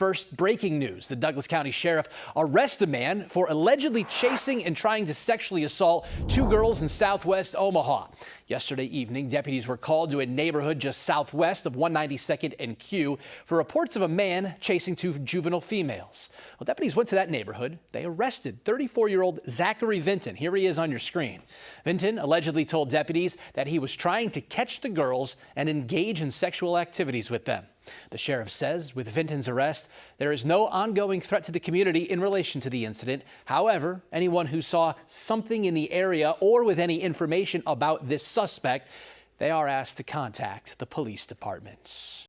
First, breaking news. The Douglas County Sheriff arrests a man for allegedly chasing and trying to sexually assault two girls in southwest Omaha. Yesterday evening, deputies were called to a neighborhood just southwest of 192nd and Q for reports of a man chasing two juvenile females. Well, deputies went to that neighborhood. They arrested 34-year-old Zachary Vinton. Here he is on your screen. Vinton allegedly told deputies that he was trying to catch the girls and engage in sexual activities with them. The sheriff says with Vinton's arrest, there is no ongoing threat to the community in relation to the incident. However, anyone who saw something in the area or with any information about this suspect, they are asked to contact the police department.